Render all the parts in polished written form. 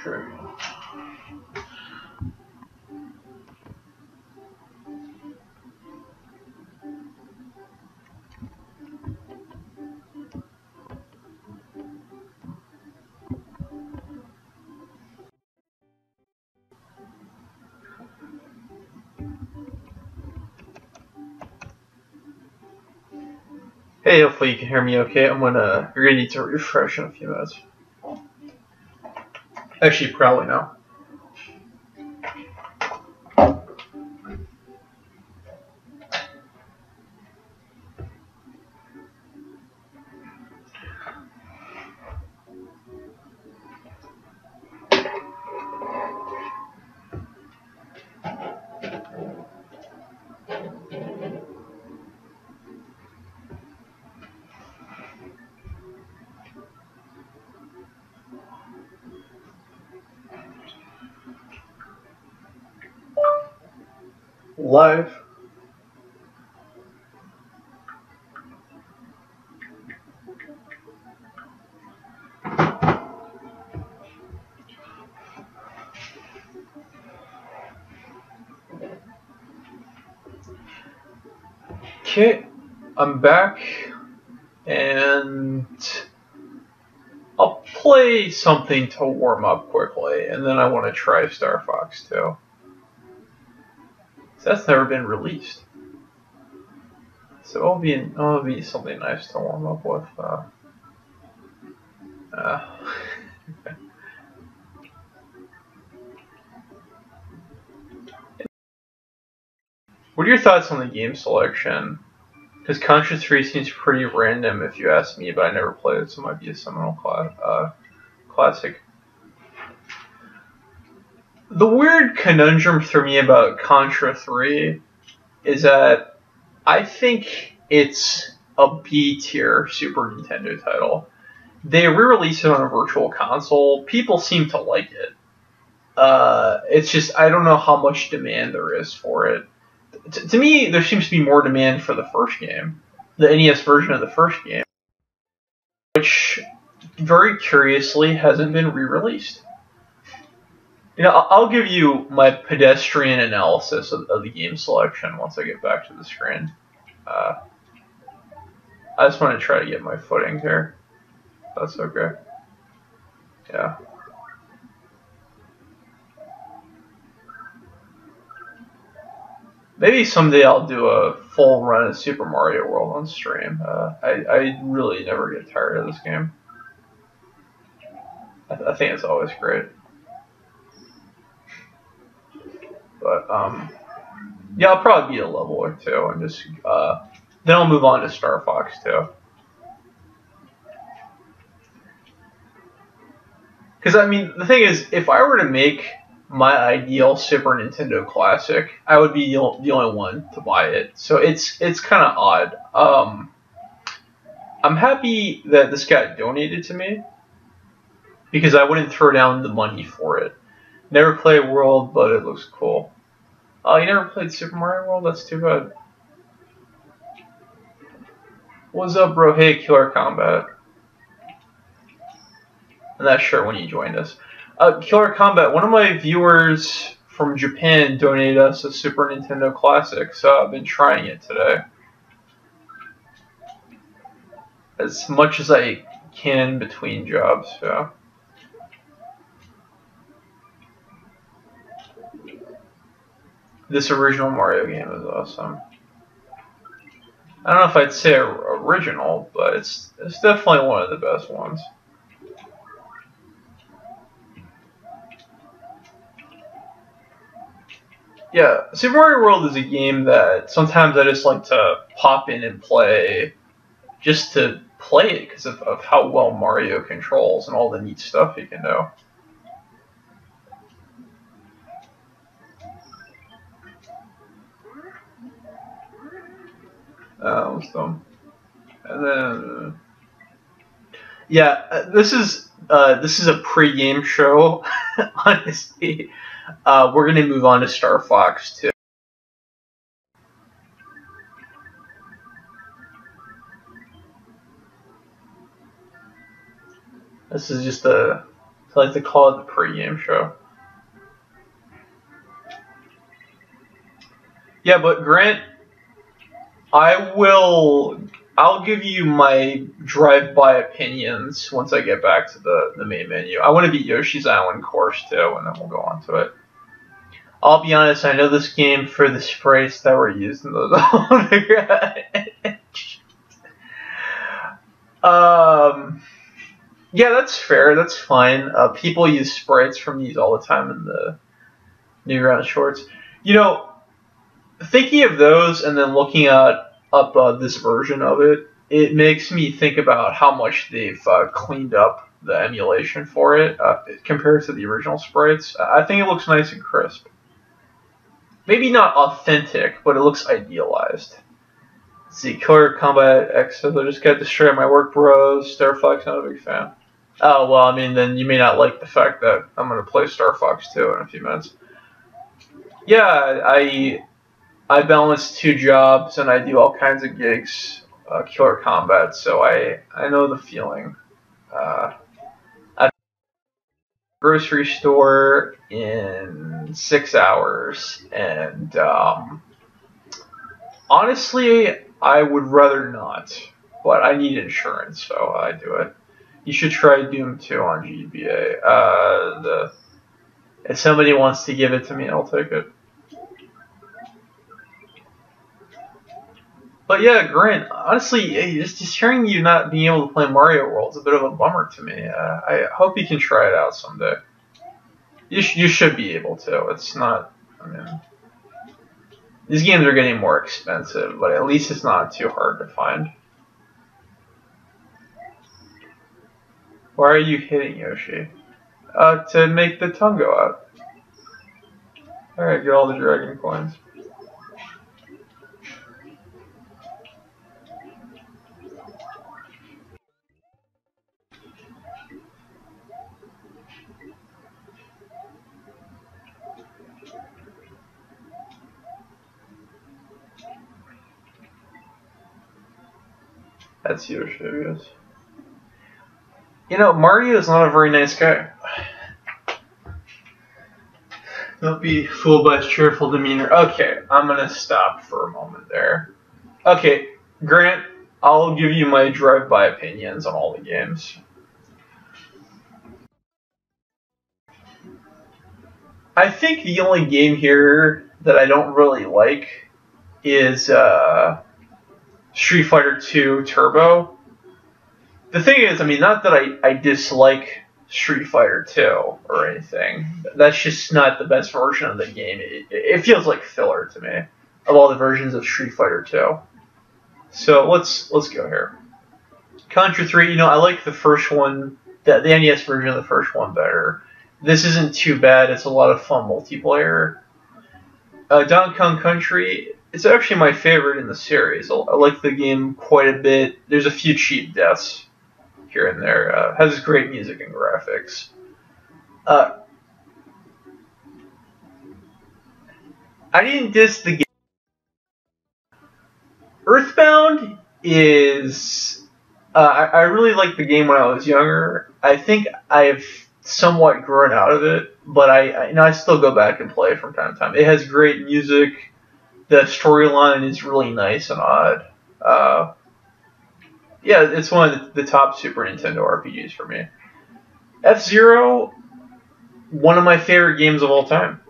Sure. Hey, hopefully you can hear me okay. You're gonna need to refresh in a few minutes. Actually, probably now. Live. Okay, I'm back, and I'll play something to warm up quickly, and then I want to try Star Fox 2. So that's never been released. So it'll be something nice to warm up with. What are your thoughts on the game selection? Because Contra 3 seems pretty random if you ask me, but I never played it, so it might be a seminal classic. The weird conundrum for me about Contra 3 is that I think it's a B-tier Super Nintendo title. They re-released it on a virtual console. People seem to like it. It's just, I don't know how much demand there is for it. To me, there seems to be more demand for the first game, the NES version of the first game, which, very curiously, hasn't been re-released. You know, I'll give you my pedestrian analysis of the game selection once I get back to the screen. I just want to try to get my footing here. That's okay. Yeah. Maybe someday I'll do a full run of Super Mario World on stream. I really never get tired of this game. I think it's always great. But, yeah, I'll probably beat a level or two, and just, then I'll move on to Star Fox 2. Because, I mean, the thing is, if I were to make my ideal Super Nintendo Classic, I would be the only one to buy it. So it's kind of odd. I'm happy that this got donated to me, because I wouldn't throw down the money for it. Never played World, but it looks cool. Oh, you never played Super Mario World? That's too bad. What's up, bro? Hey, Killer Combat. I'm not sure when you joined us. Killer Combat, one of my viewers from Japan donated us a Super Nintendo Classic, so I've been trying it today. As much as I can between jobs, yeah. This original Mario game is awesome. I don't know if I'd say original, but it's definitely one of the best ones. Yeah, Super Mario World is a game that sometimes I just like to pop in and play just to play it because of how well Mario controls and all the neat stuff he can do. So, and then, yeah, this is a pre-game show. Honestly, we're gonna move on to Star Fox 2. This is just a So I like to call it the pre-game show. Yeah, but Grant, I'll give you my drive-by opinions once I get back to the main menu. I want to beat Yoshi's Island course too, and then we'll go on to it. I'll be honest, I know this game for the sprites that were used in those. Yeah, that's fair. That's fine. People use sprites from these all the time in the Newgrounds shorts. You know, thinking of those and then looking up this version of it, it makes me think about how much they've cleaned up the emulation for it compared to the original sprites. I think it looks nice and crisp. Maybe not authentic, but it looks idealized. Let's see, Killer Combat X says I just got destroyed my work bros. Star Fox, not a big fan. Oh, well, I mean, then you may not like the fact that I'm going to play Star Fox 2 in a few minutes. Yeah, I balance 2 jobs and I do all kinds of gigs, Killer Combat, so I know the feeling. At the grocery store in 6 hours, and honestly, I would rather not, but I need insurance, so I do it. You should try Doom 2 on GBA. If somebody wants to give it to me, I'll take it. But yeah, Grant, honestly, just hearing you not being able to play Mario World is a bit of a bummer to me. I hope you can try it out someday. You should be able to. It's not, I mean, these games are getting more expensive, but at least it's not too hard to find. Why are you hitting Yoshi? To make the tongue go out. Alright, get all the dragon coins. That's Yoshi, I guess. You know, Mario is not a very nice guy. Don't be fooled by his cheerful demeanor. Okay, I'm gonna stop for a moment there. Okay, Grant, I'll give you my drive-by opinions on all the games. I think the only game here that I don't really like is Street Fighter 2 Turbo. The thing is, I mean, not that I dislike Street Fighter 2 or anything. That's just not the best version of the game. It feels like filler to me of all the versions of Street Fighter 2. So let's go here. Contra 3, you know, I like the first one, the NES version of the first one better. This isn't too bad. It's a lot of fun multiplayer. Donkey Kong Country, it's actually my favorite in the series. I like the game quite a bit. There's a few cheap deaths here and there. Has great music and graphics. I didn't diss the game. Earthbound is... I really liked the game when I was younger. I think I've somewhat grown out of it, but I still go back and play from time to time. It has great music. The storyline is really nice and odd. Yeah, it's one of the top Super Nintendo RPGs for me. F-Zero, one of my favorite games of all time.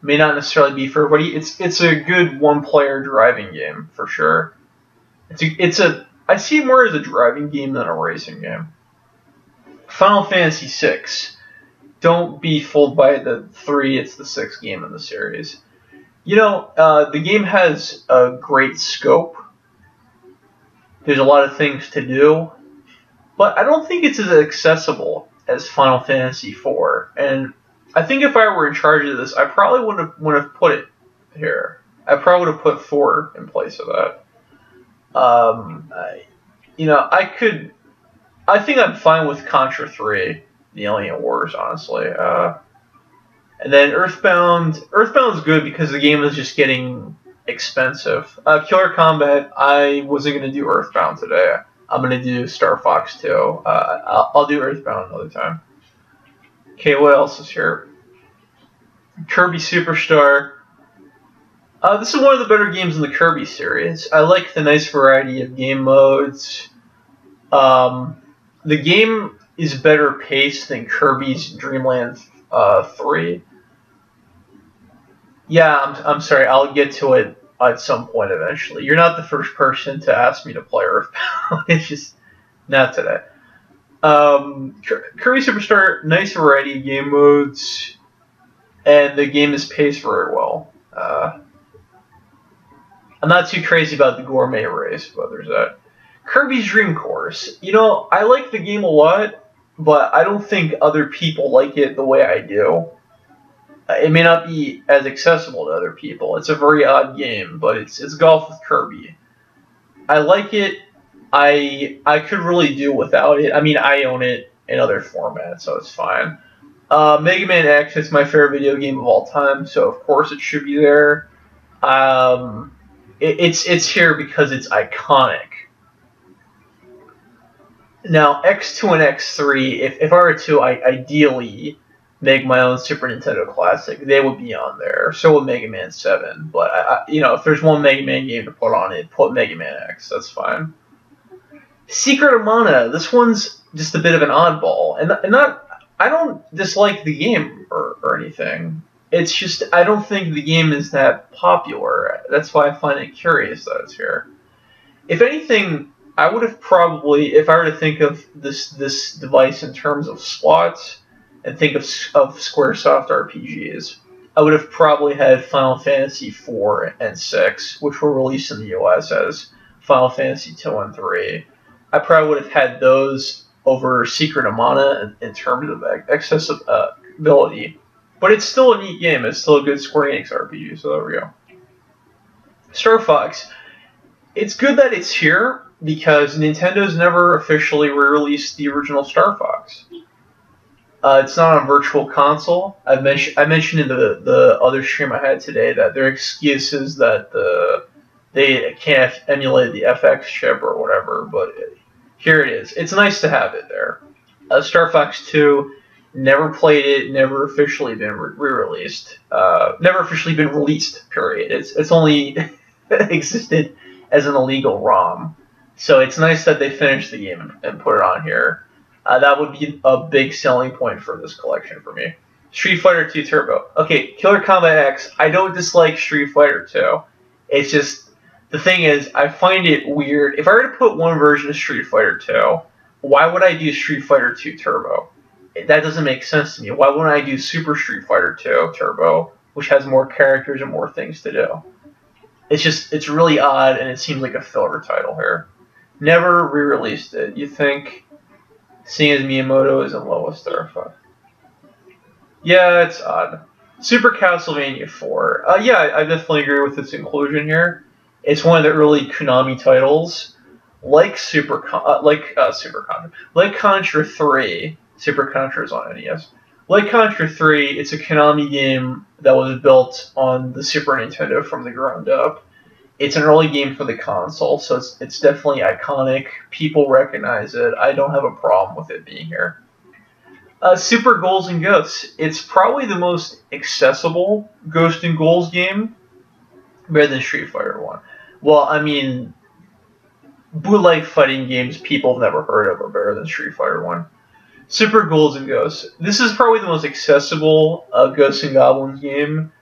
May not necessarily be for everybody. It's a good one-player driving game for sure. I see it more as a driving game than a racing game. Final Fantasy VI. Don't be fooled by the 3, it's the 6th game in the series. You know, the game has a great scope. There's a lot of things to do. But I don't think it's as accessible as Final Fantasy IV. And I think if I were in charge of this, I probably wouldn't have put it here. I probably would have put 4 in place of that. I think I'm fine with Contra 3, the Alien Wars, honestly. And then Earthbound. Earthbound's good because the game is just getting expensive. Killer Combat, I wasn't going to do Earthbound today. I'm gonna do Star Fox 2. I'll do Earthbound another time. Okay, what else is here? Kirby Superstar. This is one of the better games in the Kirby series. I like the nice variety of game modes. The game is better paced than Kirby's Dream Land 3. Yeah, I'm sorry. I'll get to it at some point eventually. You're not the first person to ask me to play Earthbound. It's just not today. Kirby Superstar, nice variety of game modes, and the game is paced very well. I'm not too crazy about the gourmet race, but there's that. Kirby's Dream Course. You know, I like the game a lot, but I don't think other people like it the way I do. It may not be as accessible to other people. It's a very odd game, but it's golf with Kirby. I like it. I could really do without it. I mean, I own it in other formats, so it's fine. Mega Man X is my favorite video game of all time, so of course it should be there. It's here because it's iconic. Now, X2 and X3, if I were to ideally make my own Super Nintendo Classic, they would be on there. So would Mega Man 7. But, if there's one Mega Man game to put on it, put Mega Man X. That's fine. Secret of Mana. This one's just a bit of an oddball. And not... I don't dislike the game or anything. It's just, I don't think the game is that popular. That's why I find it curious that it's here. If anything, I would have probably, if I were to think of this device in terms of slots, and think of Squaresoft RPGs, I would have probably had Final Fantasy 4 and 6, which were released in the US as Final Fantasy 2 and 3. I probably would have had those over Secret of Mana in terms of accessibility. But it's still a neat game. It's still a good Square Enix RPG, so there we go. Star Fox. It's good that it's here, because Nintendo's never officially re-released the original Star Fox. It's not on Virtual Console. I mentioned in the other stream I had today that their excuse is that they can't emulate the FX chip or whatever, but here it is. It's nice to have it there. Star Fox 2, never played it, never officially been re-released. Never officially been released, period. It's only existed as an illegal ROM. So it's nice that they finished the game and put it on here. That would be a big selling point for this collection for me. Street Fighter 2 Turbo. Okay, Killer Combat X. I don't dislike Street Fighter 2. It's just... The thing is, I find it weird. If I were to put one version of Street Fighter 2, why would I do Street Fighter 2 Turbo? That doesn't make sense to me. Why wouldn't I do Super Street Fighter 2 Turbo, which has more characters and more things to do? It's really odd, and it seems like a filler title here. Never re-released it. You think, seeing as Miyamoto is in love with Star Fox? Yeah, it's odd. Super Castlevania 4. Yeah, I definitely agree with its inclusion here. It's one of the early Konami titles, like Contra 3. Super Contra is on NES. Like Contra 3, it's a Konami game that was built on the Super Nintendo from the ground up. It's an early game for the console, so it's definitely iconic. People recognize it. I don't have a problem with it being here. Super Ghouls and Ghosts. It's probably the most accessible Ghost and Ghouls game, better than Street Fighter 1. Well, I mean, bootleg fighting games people have never heard of are better than Street Fighter 1. Super Ghouls and Ghosts. This is probably the most accessible Ghosts and Goblins game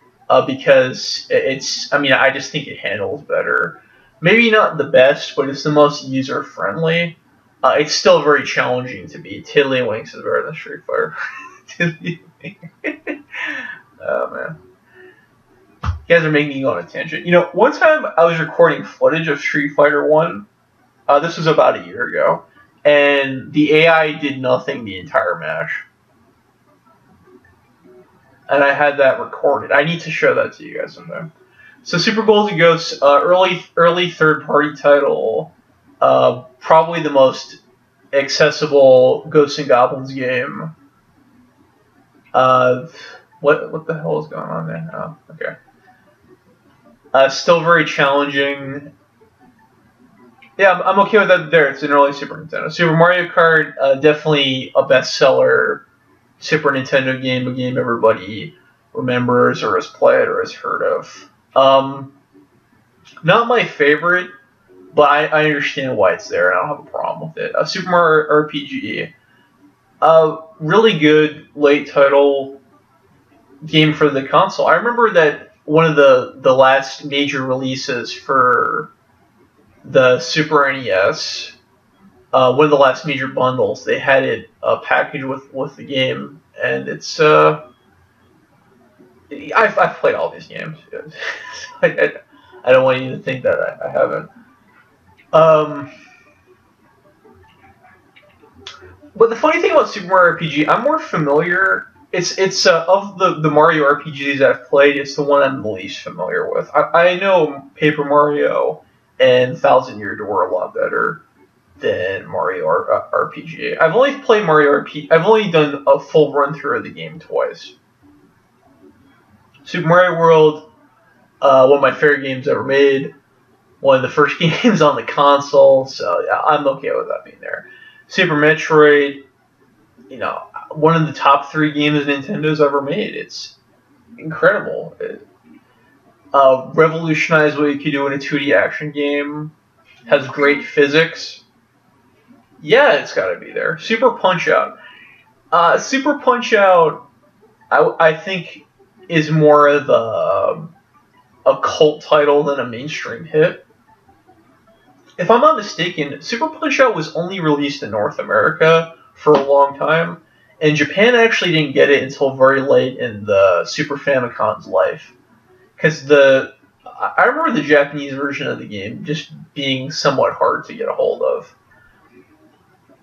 because it's, I mean, I just think it handles better. Maybe not the best, but it's the most user-friendly. It's still very challenging to beat. Tiddlywinks is better than Street Fighter. Oh, man. You guys are making me go on a tangent. You know, one time I was recording footage of Street Fighter 1. This was about a year ago. And the AI did nothing the entire match. And I had that recorded. I need to show that to you guys sometime. So Super Ghouls and Ghosts, early third-party title. Probably the most accessible Ghosts and Goblins game. What the hell is going on there? Oh, okay. Still very challenging. Yeah, I'm okay with that. There, it's an early Super Nintendo. Super Mario Kart, definitely a bestseller Super Nintendo game, a game everybody remembers or has played or has heard of. Not my favorite, but I understand why it's there, and I don't have a problem with it. Super Mario RPG, really good late title game for the console. I remember that one of the last major releases for the Super NES, one of the last major bundles, they had it packaged with the game, and it's I've played all these games. I don't want you to think that I haven't. Um, but the funny thing about Super Mario RPG, I'm more familiar. It's of the Mario RPGs I've played, it's the one I'm the least familiar with. I know Paper Mario and Thousand Year Door a lot better than Mario RPG. I've only played Mario RPG. I've only done a full run through of the game twice. Super Mario World, one of my favorite games ever made. One of the first games on the console, so yeah, I'm okay with that being there. Super Metroid, one of the top 3 games Nintendo's ever made. It's incredible. It revolutionized what you could do in a 2D action game. Has great physics. Yeah, it's got to be there. Super Punch Out. Super Punch Out, I think, is more of a cult title than a mainstream hit. If I'm not mistaken, Super Punch Out was only released in North America for a long time, and Japan actually didn't get it until very late in the Super Famicom's life. Because I remember the Japanese version of the game just being somewhat hard to get a hold of.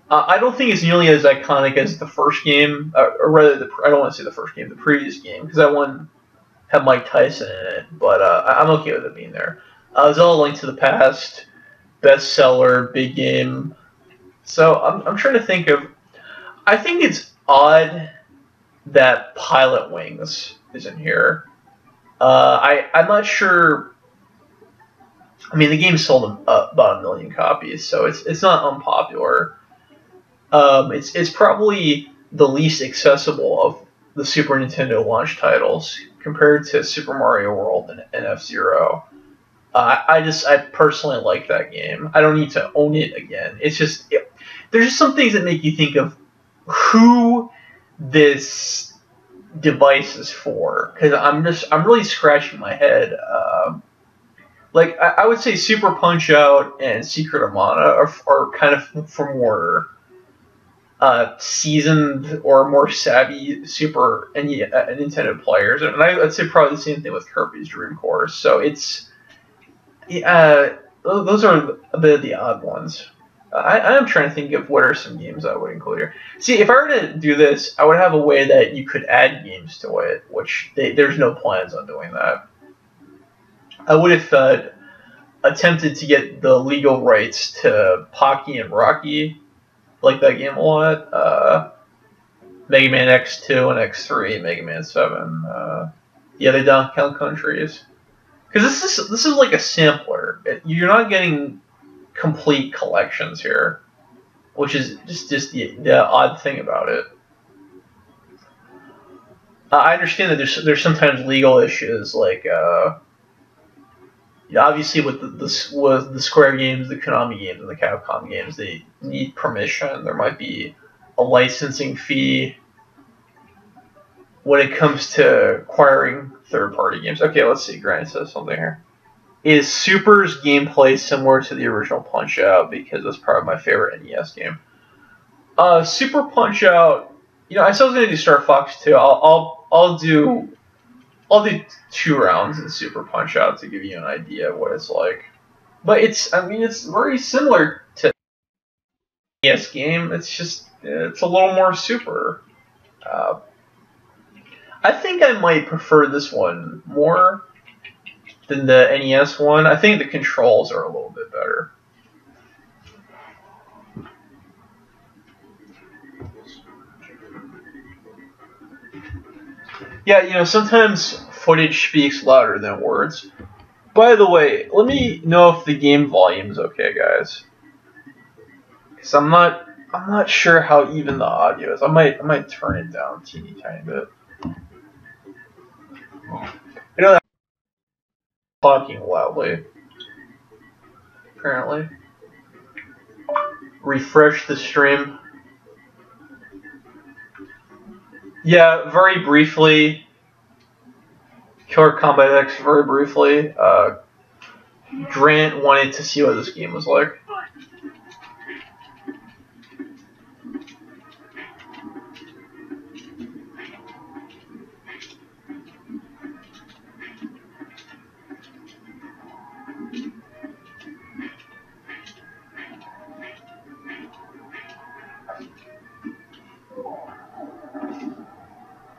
I don't think it's nearly as iconic as the first game, or rather, I don't want to say the first game, the previous game, because that one had Mike Tyson in it, but I'm okay with it being there. Zelda Link to the Past, bestseller, big game. So I'm trying to think of. I think it's odd that Pilot Wings isn't here. I'm not sure. I mean, the game sold about 1 million copies, so it's not unpopular. It's probably the least accessible of the Super Nintendo launch titles compared to Super Mario World and F Zero. I personally like that game. I don't need to own it again. There's just some things that make you think of who this device is for. Because I'm really scratching my head. Like I would say, Super Punch Out and Secret of Mana are kind of for more seasoned or more savvy Super and Nintendo players, and I'd say probably the same thing with Kirby's Dream Course. So it's those are a bit of the odd ones. I am trying to think of what are some games I would include here. See, if I were to do this, I would have a way that you could add games to it, which there's no plans on doing that. I would have attempted to get the legal rights to Pocky and Rocky, like that game a lot. Mega Man X2 and X3, Mega Man 7. Yeah, they don't count countries. Because this is like a sampler. You're not getting complete collections here, which is just the odd thing about it. I understand that there's sometimes legal issues, like obviously with the Square games, the Konami games, and the Capcom games, they need permission. There might be a licensing fee when it comes to acquiring third-party games. Okay, let's see. Grant says something here. Is Super's gameplay similar to the original Punch Out? Because that's probably my favorite NES game. Super Punch Out. I said I was gonna do Star Fox 2. I'll do 2 rounds in Super Punch Out to give you an idea of what it's like. But it's very similar to the NES game. It's a little more super. Uh, I think I might prefer this one more than the NES one. I think the controls are a little bit better. Yeah, sometimes footage speaks louder than words. By the way, let me know if the game volume is okay, guys. Cause I'm not sure how even the audio is. I might turn it down a teeny tiny bit. You know, I'm talking loudly. Apparently. Refresh the stream. Yeah, very briefly. Killer Combat X, very briefly. Grant wanted to see what this game was like.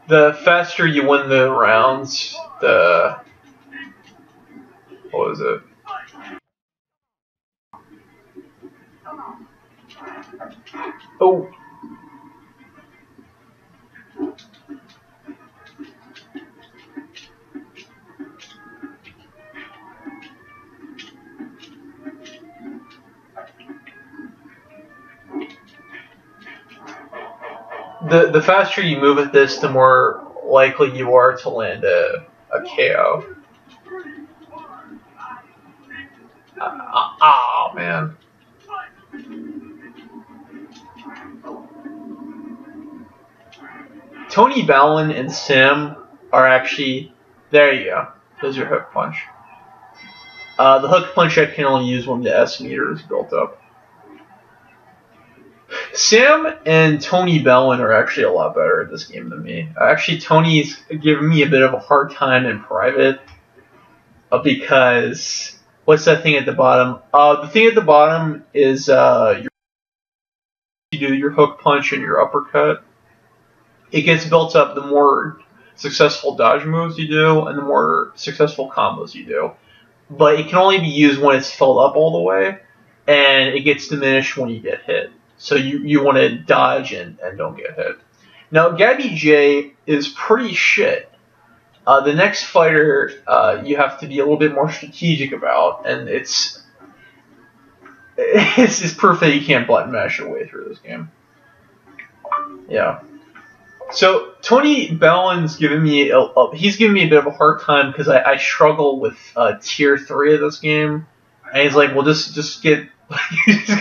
The faster you win the rounds, the... What was it? Oh. The faster you move at this, the more likely you are to land a KO. Oh, man. Tony Ballin and Sam are actually... There you go. There's your hook punch. The hook punch I can only use when the S meter is built up. Sam and Tony Bellin are actually a lot better at this game than me. Actually, Tony's giving me a bit of a hard time in private because what's that thing at the bottom? The thing at the bottom is you do your hook punch and your uppercut. It gets built up the more successful dodge moves you do and the more successful combos you do. But it can only be used when it's filled up all the way, and it gets diminished when you get hit. So you want to dodge and don't get hit. Now, Gabby J is pretty shit. The next fighter you have to be a little bit more strategic about, and it's proof that you can't button mash your way through this game. Yeah. So Tony Bellin's giving me he's giving me a bit of a hard time because I struggle with tier 3 of this game, and he's like, well, just get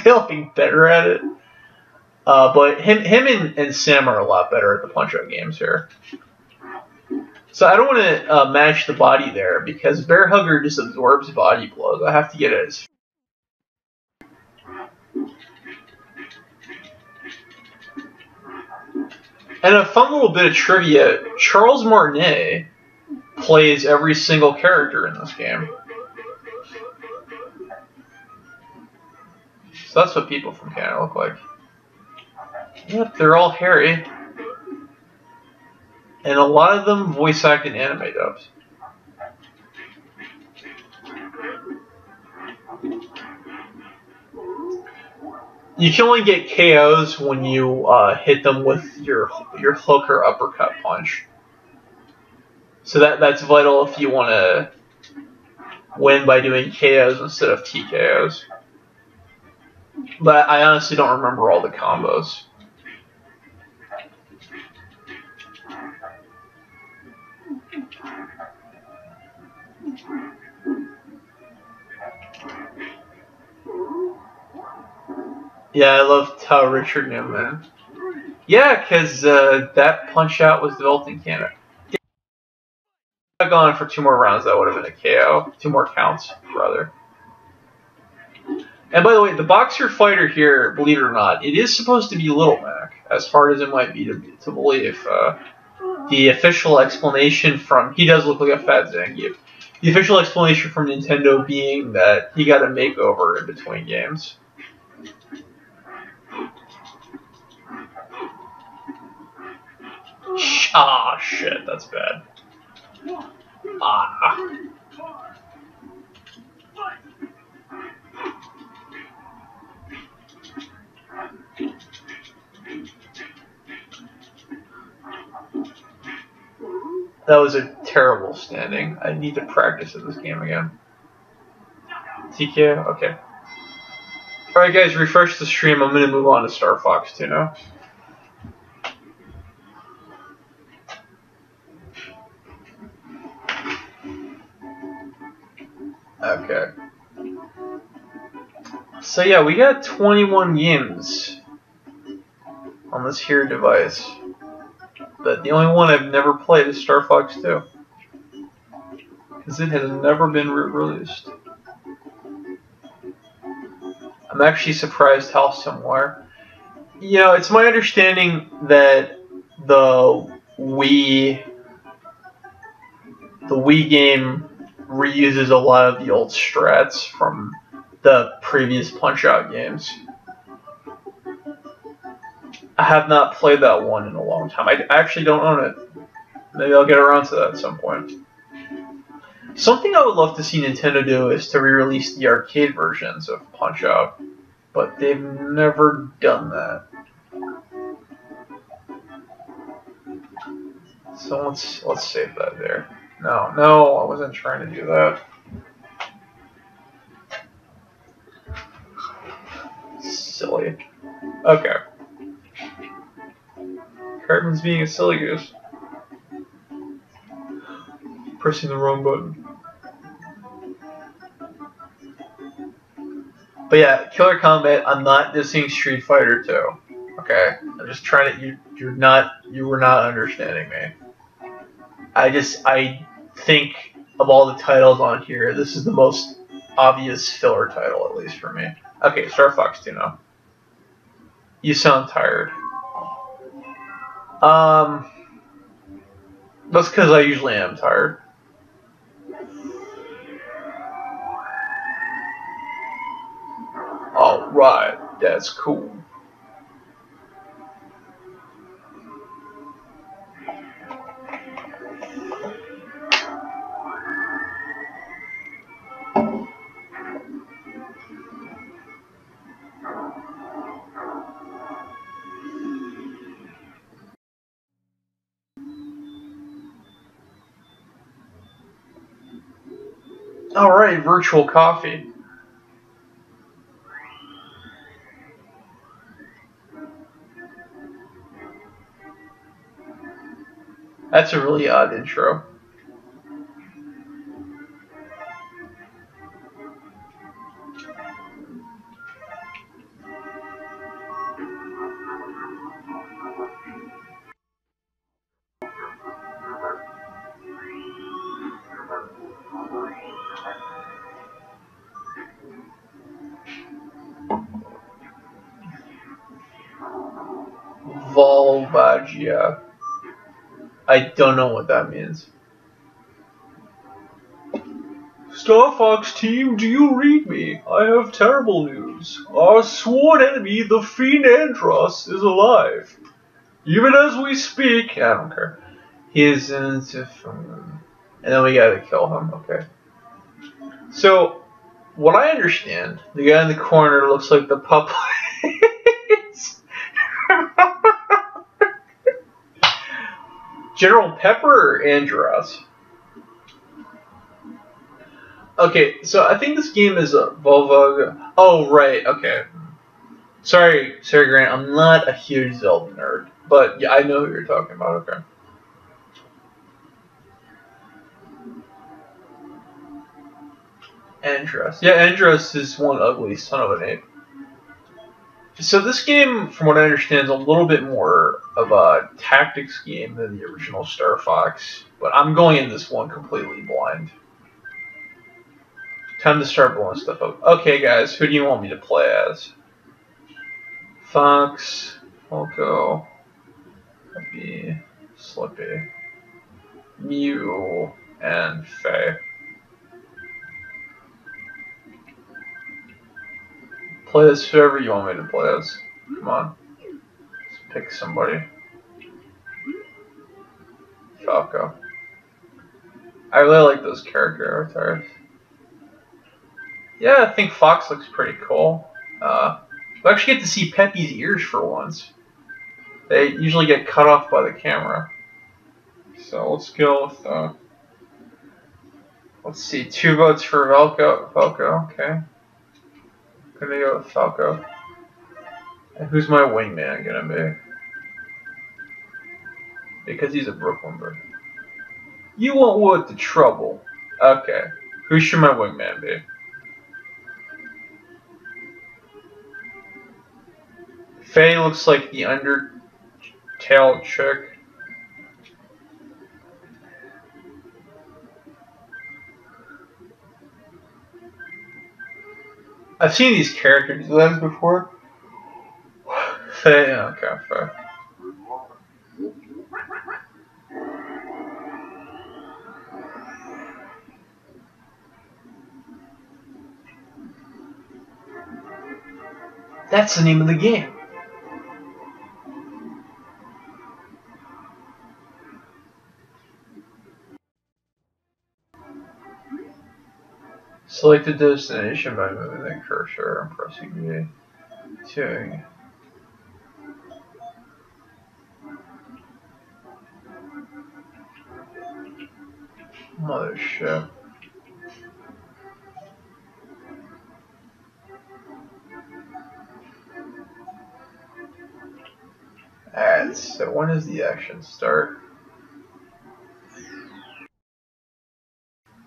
like better at it. But him and Sam are a lot better at the punch-out games here. So I don't want to match the body there because Bear Hugger just absorbs body blows. I have to get it as... And a fun little bit of trivia, Charles Martinet plays every single character in this game. So that's what people from Canada look like. Yep, they're all hairy. And a lot of them voice act in anime dubs. You can only get KOs when you hit them with your hook or uppercut punch. So that's vital if you want to win by doing KOs instead of TKOs. But I honestly don't remember all the combos. Yeah, I loved how Richard Newman. Yeah, because that punch out was developed in Canada. If I had gone for 2 more rounds, that would have been a KO. 2 more counts, rather. And by the way, the boxer fighter here, believe it or not, it is supposed to be Little Mac, as hard as it might be to believe. The official explanation from... He does look like a fat Zangief. The official explanation from Nintendo being that he got a makeover in between games. Ah, shit, that's bad. Ah. That was a terrible standing. I need to practice in this game again. TK? Okay. Alright guys, refresh the stream. I'm gonna move on to Star Fox 2 now. Okay. So yeah, we got 21 games on this here device. But the only one I've never played is Star Fox 2. Because it has never been released. I'm actually surprised how similar. You know, it's my understanding that the Wii game reuses a lot of the old strats from the previous Punch-Out games. I have not played that one in a long time. I actually don't own it. Maybe I'll get around to that at some point. Something I would love to see Nintendo do is to re-release the arcade versions of Punch-Out, but they've never done that. So let's save that there. No, I wasn't trying to do that. Silly. Okay. Cartman's being a silly goose. Pressing the wrong button. But yeah, Killer Combat, I'm not dissing Street Fighter 2. Okay? I'm just trying to you were not understanding me. I think of all the titles on here, this is the most obvious filler title, at least for me. Okay, Star Fox 2 now. You sound tired. That's because I usually am tired. Alright, that's cool. Alright, virtual coffee. That's a really odd intro. Volvagia. I don't know what that means. Star Fox team, do you read me? I have terrible news. Our sworn enemy, the Fiend Andros, is alive. Even as we speak, I don't care. He is in... And then we gotta kill him, okay. So, what I understand, the guy in the corner looks like the puppet. General Pepper or Andros? Okay, so I think this game is a Volva. Oh, right, okay. Sorry, Grant, I'm not a huge Zelda nerd, but yeah, I know who you're talking about, okay. Andros. Yeah, Andros is one ugly son of an ape. So this game, from what I understand, is a little bit more of a tactics game than the original Star Fox, but I'm going in this one completely blind. Time to start blowing stuff up. Okay, guys, who do you want me to play as? Fox, Falco, Happy, Slippy, Mew, and Faye. Play as whoever you want me to play as. Come on. Let's pick somebody. Falco. I really like those character avatars. Yeah, I think Fox looks pretty cool. We actually get to see Peppy's ears for once. They usually get cut off by the camera. So let's go with... Let's see, 2 votes for Falco, okay. Gonna go with Falco. And who's my wingman gonna be? Because he's a Brooklyn bird. You won't want the trouble. Okay. Who should my wingman be? Faye looks like the Undertale chick. I've seen these character designs before. Faye, okay, Faye. That's the name of the game. Select the destination by moving the cursor and pressing V. Tuning. Mothership. Alright, so when does the action start?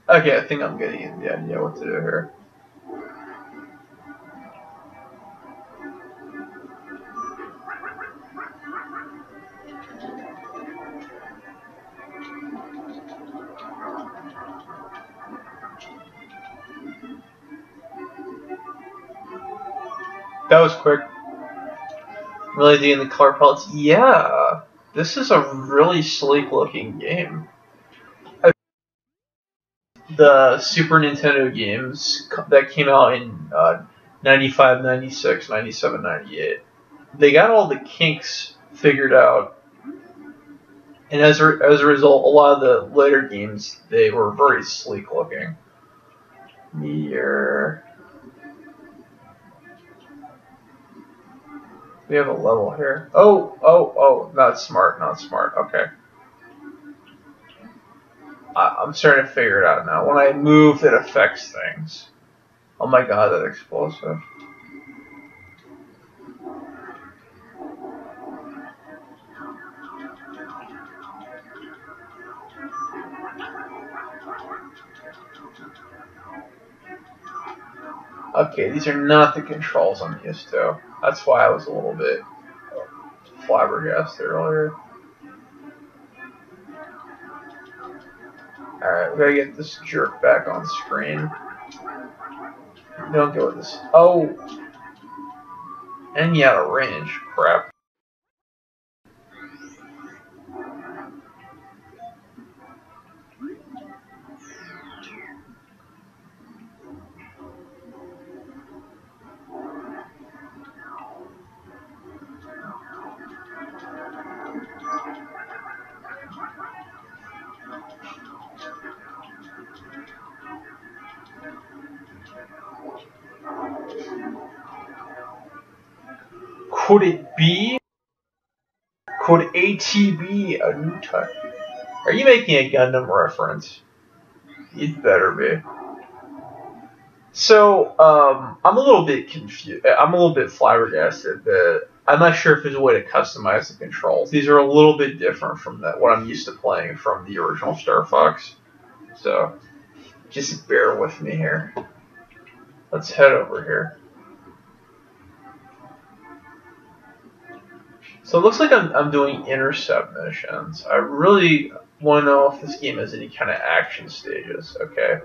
Okay, I think I'm getting the idea what to do here. That was quick. Really digging the color palettes. Yeah, this is a really sleek looking game. The Super Nintendo games that came out in 95, 96, 97, 98. They got all the kinks figured out, and as a result, a lot of the later games, they were very sleek looking. Meteor. We have a level here. Oh, not smart, not smart. Okay. I'm starting to figure it out now. When I move, it affects things. Oh my god, that explosive. Okay, these are not the controls I'm used to. That's why I was a little bit flabbergasted earlier. Alright, we gotta get this jerk back on screen. Don't go with this. Oh! And he out of range. Crap. Could it be? Could AT be a new type? Are you making a Gundam reference? You'd better be. So, I'm a little bit confused. I'm a little bit flabbergasted that I'm not sure if there's a way to customize the controls. These are a little bit different from what I'm used to playing from the original Star Fox. So, just bear with me here. Let's head over here. So it looks like I'm doing intercept missions. I really want to know if this game has any kind of action stages. Okay.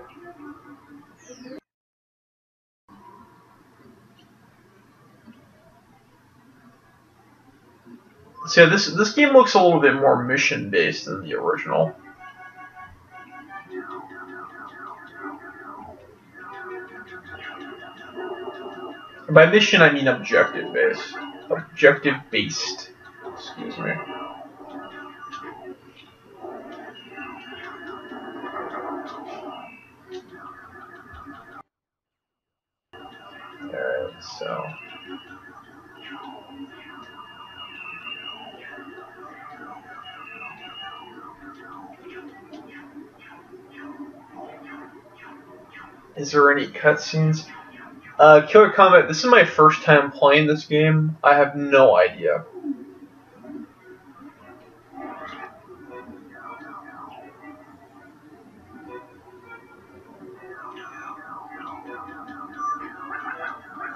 So this game looks a little bit more mission based than the original. By mission I mean objective based. Objective based. Excuse me. Alright, so Is there any cutscenes? Killer Combat, this is my first time playing this game. I have no idea.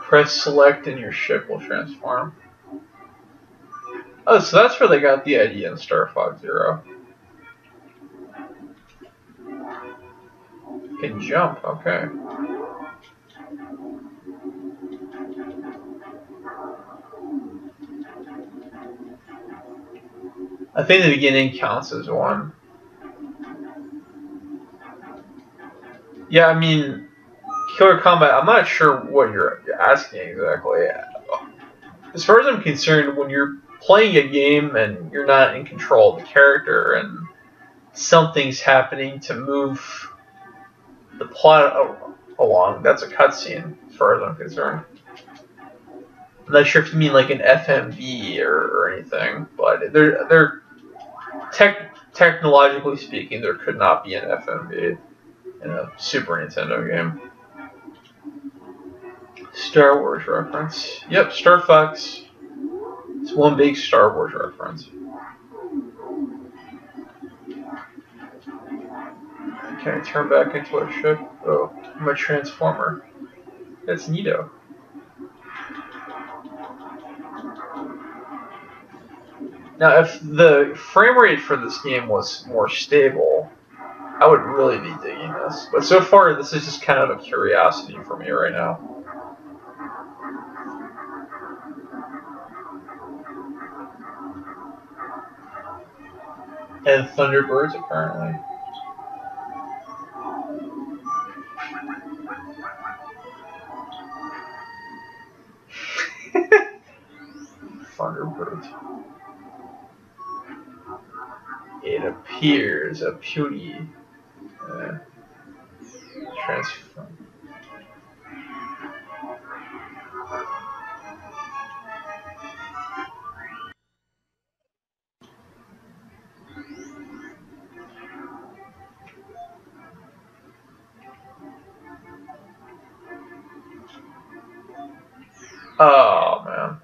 Press select and your ship will transform. Oh, so that's where they got the idea in Star Fox Zero. You can jump, okay. I think the beginning counts as one. Yeah, I mean, Killer Combat, I'm not sure what you're asking exactly. As far as I'm concerned, when you're playing a game and you're not in control of the character and something's happening to move the plot along, that's a cutscene, as far as I'm concerned. I'm not sure if you mean like an FMV or anything, but they're technologically speaking, there could not be an FMV in a Super Nintendo game. Star Wars reference. Yep, Star Fox. It's one big Star Wars reference. Can I turn back into a ship? Oh, I'm a transformer. That's neato. Now, if the frame rate for this game was more stable, I would really be digging this. But so far, this is just kind of a curiosity for me right now. And Thunderbirds, apparently. Thunderbirds. It appears a puny transform. Oh man.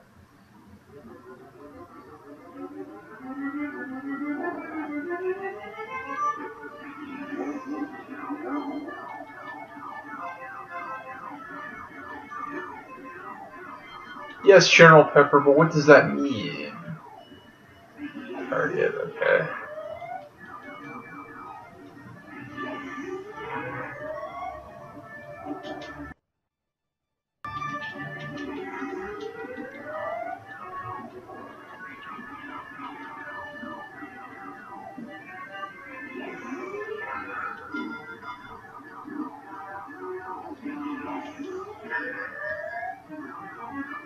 Yes, General Pepper, but what does that mean? Target, okay.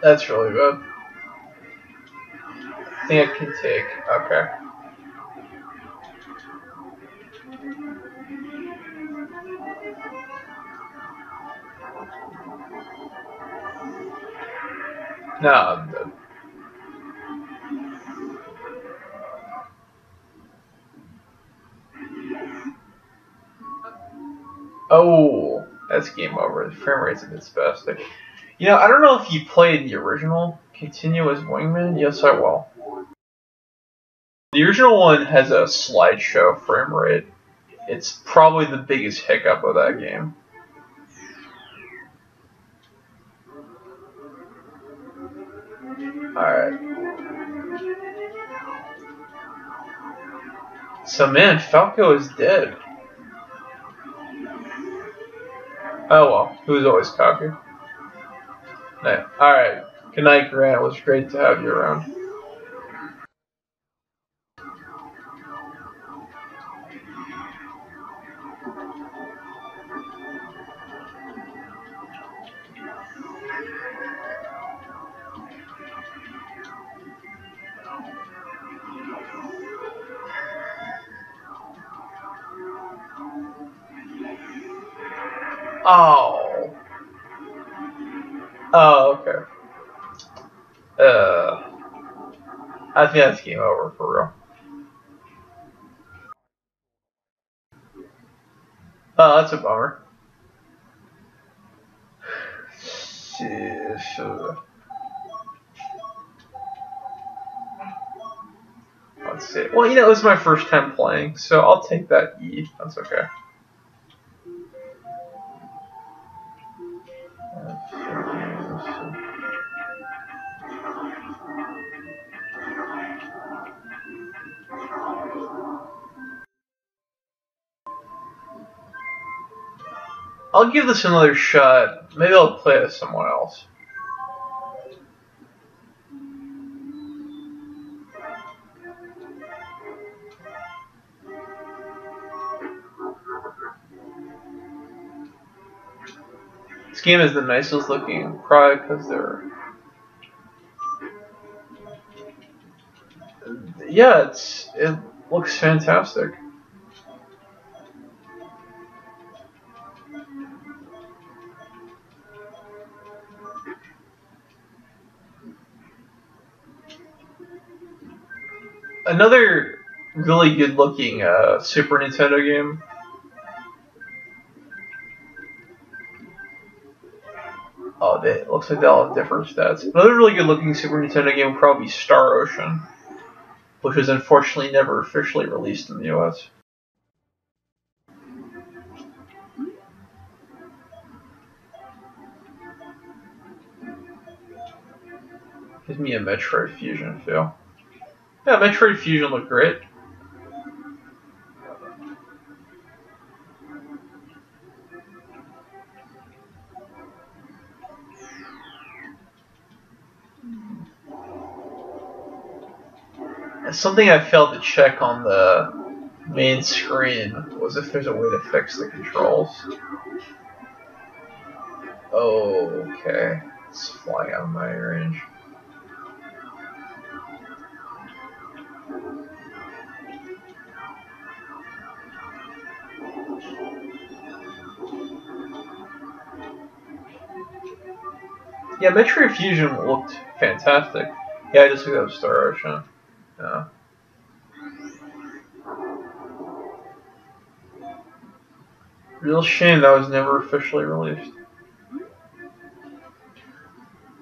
That's really good. I think I can take. Okay. No, I'm good. Oh, that's game over. The frame rate's at its best. You know, I don't know if you played the original Continuous Wingman. Yes, I will. The original one has a slideshow frame rate. It's probably the biggest hiccup of that game. Alright. So, man, Falco is dead. Oh well, he was always cocky. Alright. Good night, Grant. It was great to have you around. Oh. Oh, okay. I think that's game over for real. Oh, that's a bummer. Let's see. Well, you know, it was my first time playing, so I'll take that E. That's okay. I'll give this another shot. Maybe I'll play it with someone else. This game is the nicest looking, probably because they're... Yeah, it looks fantastic. Another really good looking Super Nintendo game. Oh, it looks like they all have different stats. Another really good looking Super Nintendo game would probably be Star Ocean, which was unfortunately never officially released in the US. Gives me a Metroid Fusion feel. Yeah, Metroid Fusion looked great. Something I failed to check on the main screen was if there's a way to fix the controls. Oh, okay. It's flying out of my range. Yeah, Metroid Fusion looked fantastic. Yeah, I just looked up Star Ocean. Yeah. Real shame that was never officially released.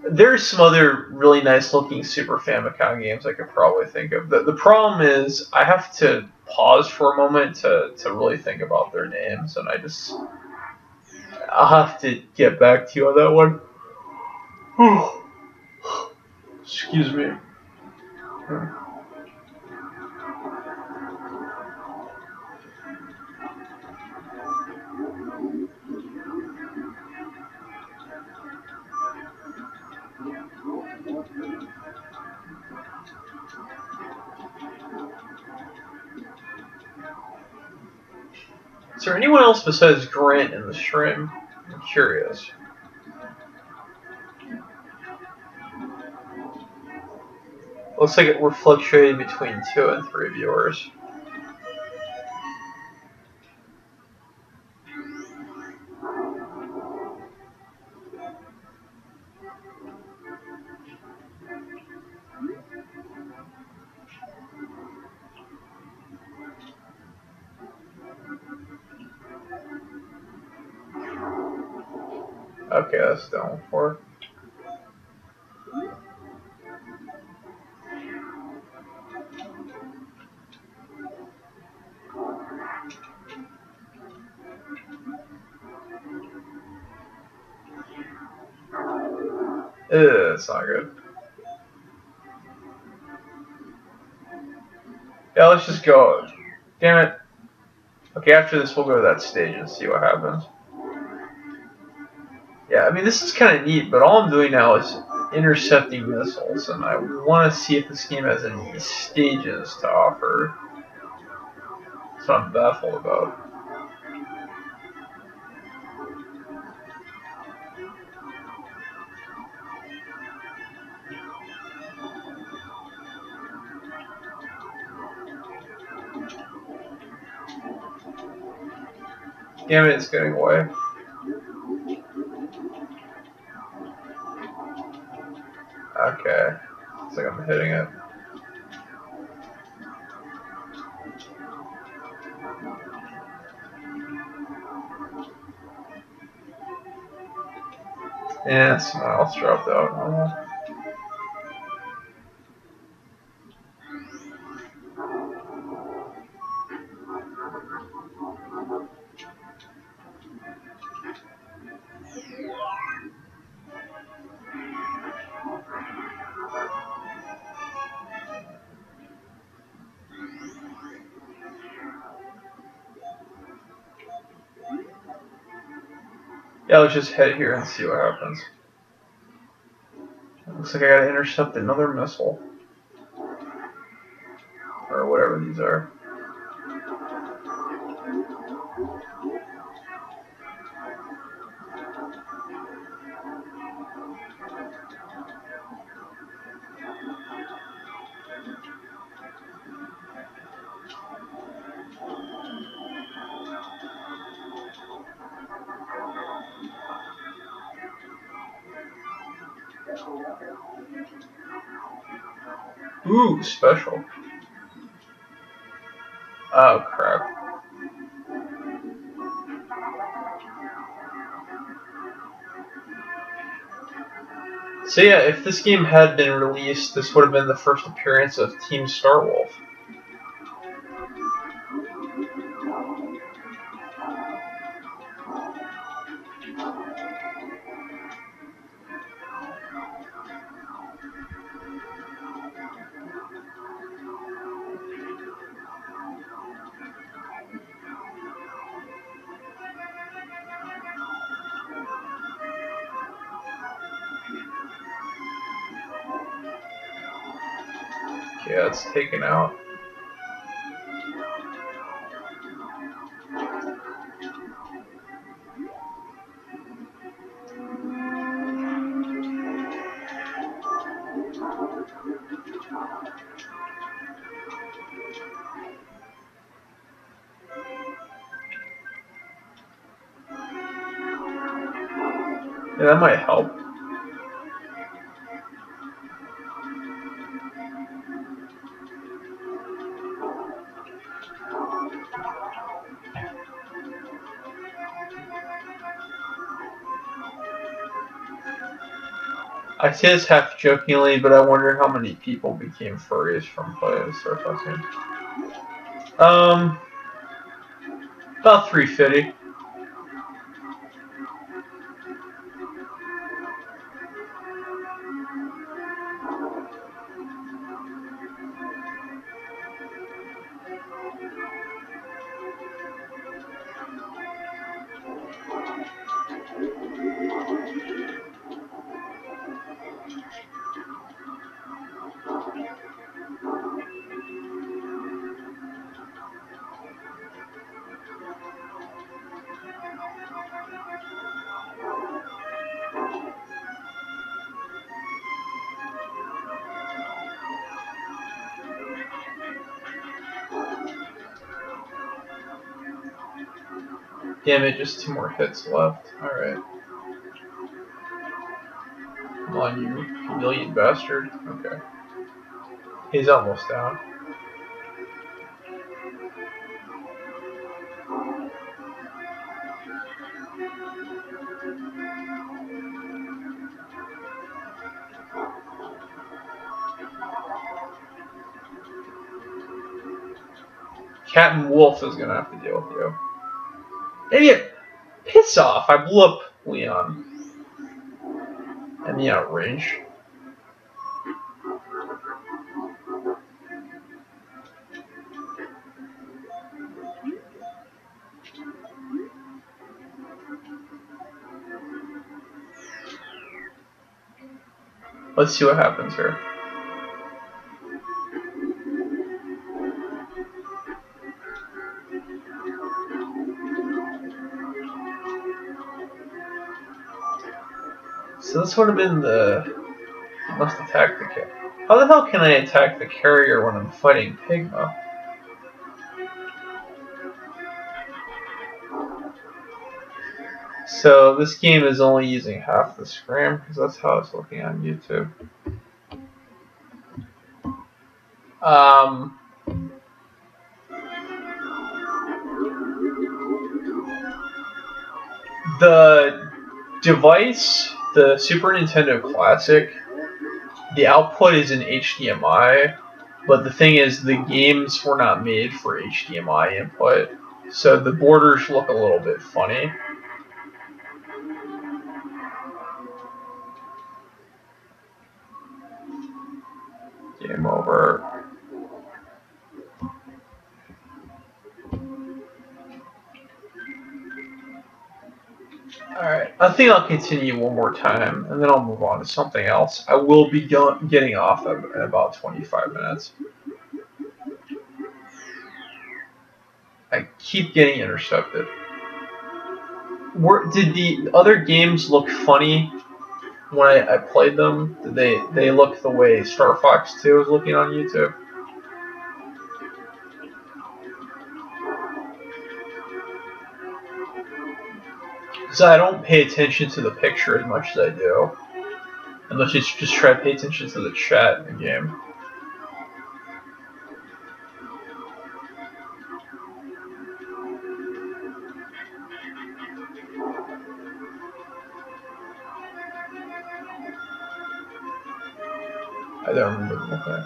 There's some other really nice looking Super Famicom games I could probably think of. The problem is I have to pause for a moment to really think about their names, and I'll have to get back to you on that one. Excuse me. Is there anyone else besides Grant in the stream? I'm curious. Looks like we're fluctuating between 2 and 3 viewers. Okay, that's down for. It's not good. Yeah, let's just go. Damn it. Okay, after this we'll go to that stage and see what happens. Yeah, I mean this is kind of neat, but all I'm doing now is intercepting missiles, and I want to see if this game has any stages to offer. That's what I'm baffled about. Damn it, it's getting away. Okay. Looks like I'm hitting it. Yeah, someone else dropped out. Oh. Yeah, let's just head here and see what happens. Looks like I gotta intercept another missile. Or whatever these are. Ooh, special. Oh, crap. So yeah, if this game had been released, this would have been the first appearance of Team Starwolf. Yeah, it's taken out. Yeah, that might help. I say this half jokingly, but I wonder how many people became furries from playing Star Fox game. About 350. Damn it, just 2 more hits left. Alright. Come on, you humiliated bastard. Okay. He's almost down. Captain Wolf is gonna have to deal with you. Idiot! Piss off! I blew up Leon. And the outrange. Let's see what happens here. So this would have been the... Must attack the carrier. How the hell can I attack the carrier when I'm fighting Pigma? So this game is only using half the screen, because that's how it's looking on YouTube. The device the Super Nintendo Classic, the output is in HDMI, but the thing is the games were not made for HDMI input, so the borders look a little bit funny. Game over. Alright, I think I'll continue one more time, and then I'll move on to something else. I will be getting off in about 25 minutes. I keep getting intercepted. Did the other games look funny when I played them? Did they look the way Star Fox 2 was looking on YouTube? So I don't pay attention to the picture as much as I do. Unless you just try to pay attention to the chat in the game. I don't remember the whole thing.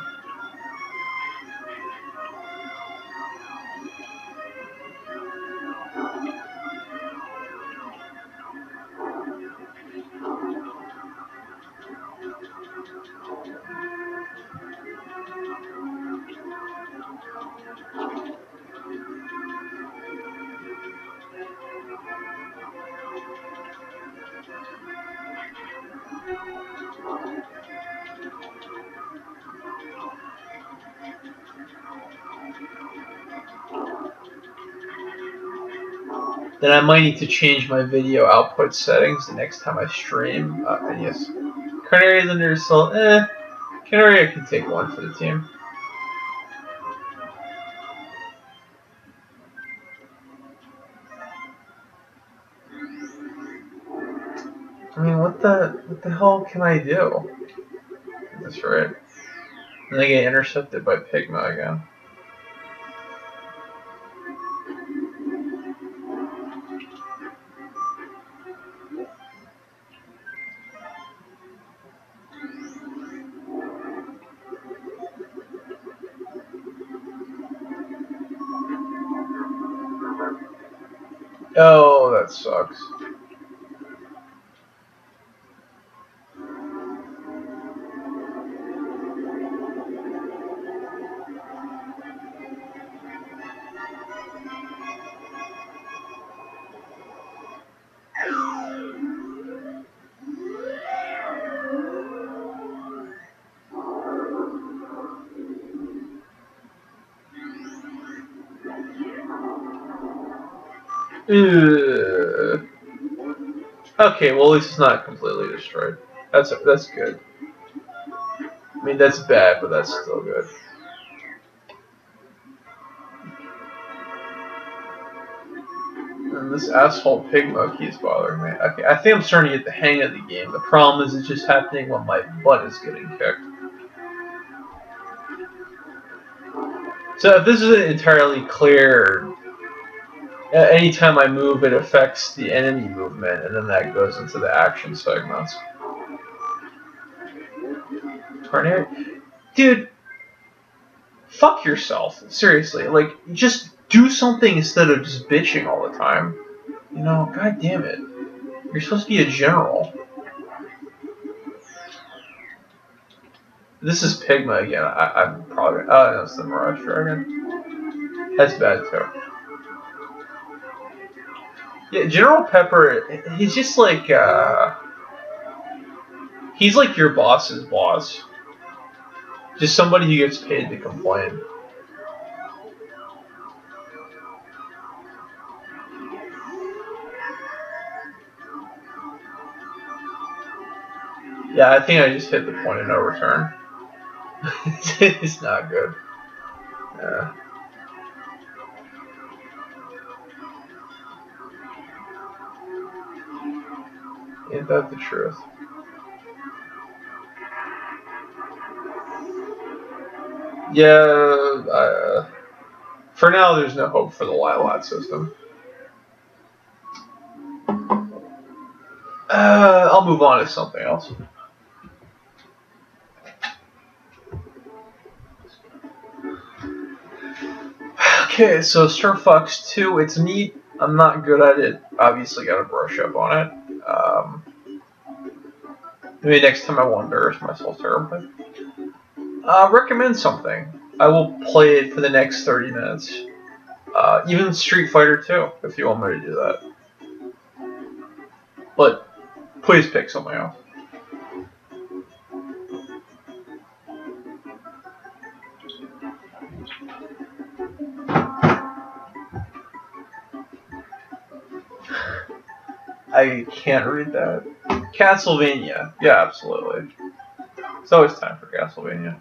Then I might need to change my video output settings the next time I stream. And yes, Canary is under assault. Canary, I can take one for the team. I mean, what the hell can I do? That's right. And they get intercepted by Pigma again. Oh, that sucks. Okay, well at least it's not completely destroyed. That's good. I mean that's bad, but that's still good. And this asshole pig monkey is bothering me. Okay, I think I'm starting to get the hang of the game. The problem is it's just happening when my butt is getting kicked. So if this isn't entirely clear, anytime I move it affects the enemy movement, and then that goes into the action segments. Tornado? Dude, fuck yourself. Seriously, like, just do something instead of just bitching all the time. You know, god damn it. You're supposed to be a general. This is Pigma again. I'm probably... Oh, no, it's the Mirage Dragon. That's bad, too. Yeah, General Pepper, he's just like, he's like your boss's boss. Just somebody who gets paid to complain. Yeah, I think I just hit the point of no return. It's not good. Yeah. Ain't that the truth? Yeah, for now there's no hope for the Lilat system. I'll move on to something else. Okay, so Star Fox 2, it's neat. I'm not good at it. Obviously, gotta brush up on it. Maybe next time I wonder if myself terribly. Recommend something. I will play it for the next 30 minutes. Even Street Fighter 2, if you want me to do that. But please pick something else. I can't read that. Castlevania. Yeah, absolutely. It's always time for Castlevania.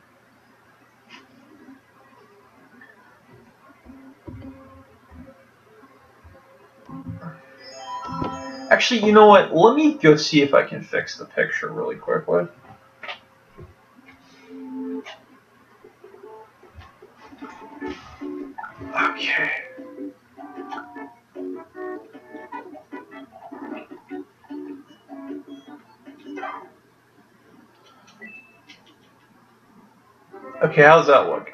Actually, you know what? Let me go see if I can fix the picture really quickly. Okay. Okay, how's that look?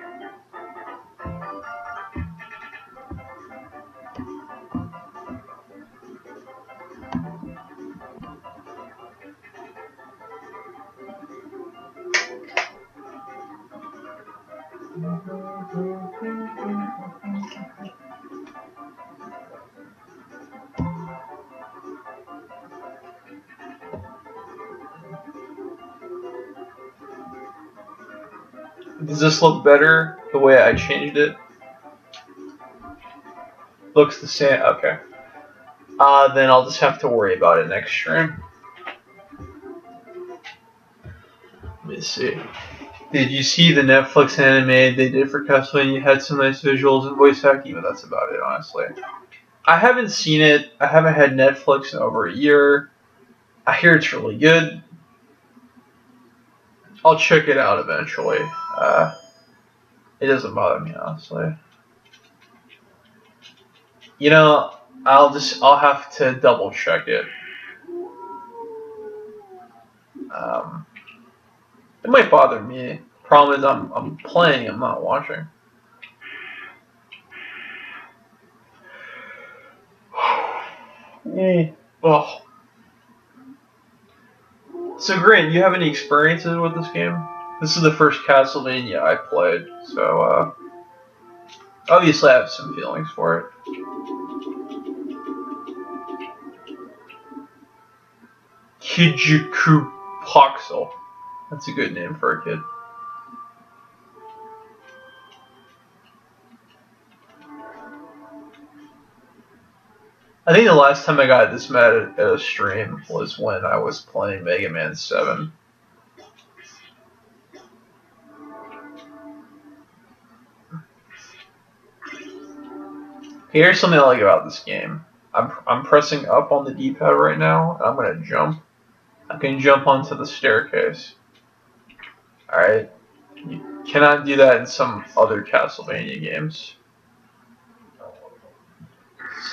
Does this look better the way I changed it? Looks the same. Okay. Then I'll just have to worry about it next stream. Let me see. Did you see the Netflix anime they did for Castlevania? Had some nice visuals and voice acting, but that's about it, honestly. I haven't seen it. I haven't had Netflix in over a year. I hear it's really good. I'll check it out eventually. It doesn't bother me, honestly. You know, I'll have to double check it. It might bother me. Problem is, I'm playing. I'm not watching. Oh. So, Grant, you have any experiences with this game? This is the first Castlevania I played, so obviously I have some feelings for it. Kijuku Poxel. That's a good name for a kid. I think the last time I got this mad at a stream was when I was playing Mega Man 7. Here's something I like about this game. I'm pressing up on the D-pad right now, and I'm gonna jump. I can jump onto the staircase. Alright? You cannot do that in some other Castlevania games.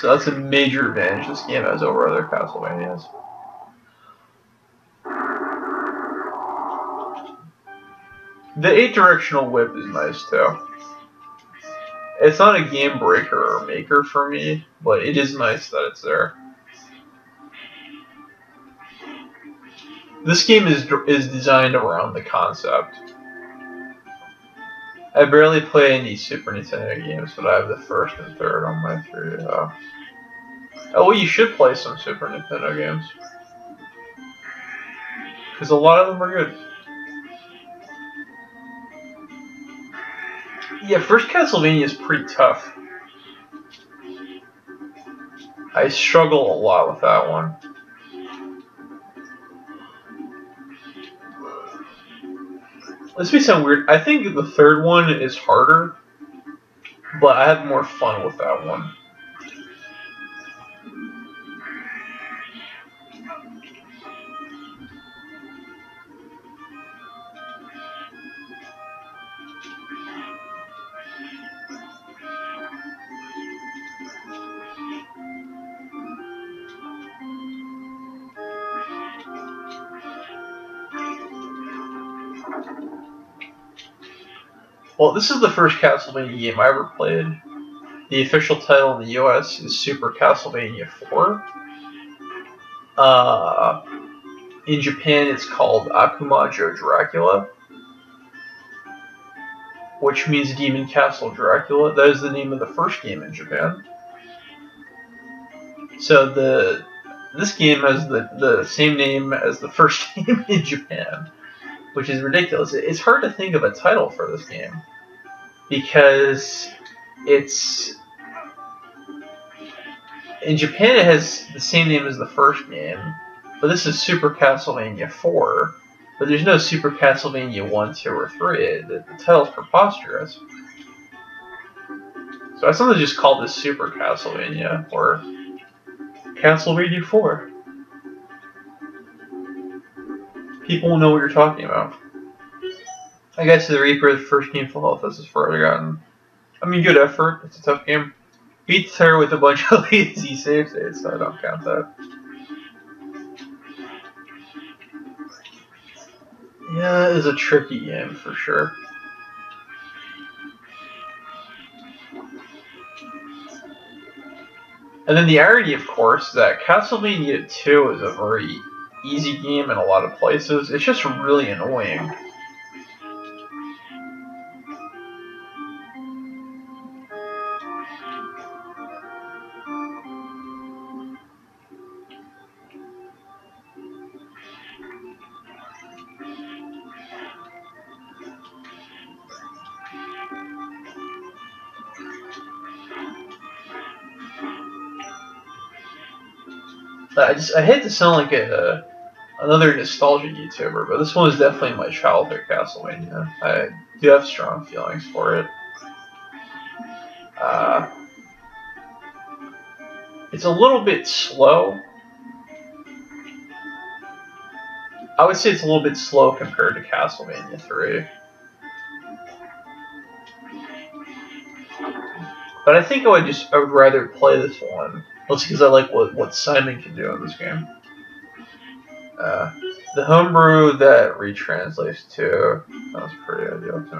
So that's a major advantage this game has over other Castlevanias. The 8-directional whip is nice too. It's not a game breaker or maker for me, but it is nice that it's there. This game is designed around the concept. I barely play any Super Nintendo games, but I have the first and third on my 3. Oh, well, you should play some Super Nintendo games. Because a lot of them are good. Yeah, first Castlevania is pretty tough. I struggle a lot with that one. This may sound weird. I think the third one is harder, but I had more fun with that one. Well, this is the first Castlevania game I ever played. The official title in the US is Super Castlevania 4. In Japan, it's called Akumajo Dracula, which means Demon Castle Dracula. That is the name of the first game in Japan. So this game has the same name as the first game in Japan, which is ridiculous. It's hard to think of a title for this game because it's in Japan it has the same name as the first game, but this is Super Castlevania 4. But there's no Super Castlevania 1, 2, or 3. The title's preposterous. So I sometimes just call this Super Castlevania or Castlevania 4. People will know what you're talking about. I guess the Reaper, the first game full health, this is further gotten. I mean, good effort. It's a tough game. Beats her with a bunch of lazy save states, so I don't count that. Yeah, it is a tricky game for sure. And then the irony, of course, is that Castlevania 2 is a very easy game in a lot of places. It's just really annoying. I hate to sound like another nostalgia YouTuber, but this one was definitely my childhood Castlevania. I do have strong feelings for it. It's a little bit slow. I would say it's a little bit slow compared to Castlevania 3. But I think I would rather play this one, mostly because I like what Simon can do in this game. The homebrew that retranslates to sounds pretty ideal to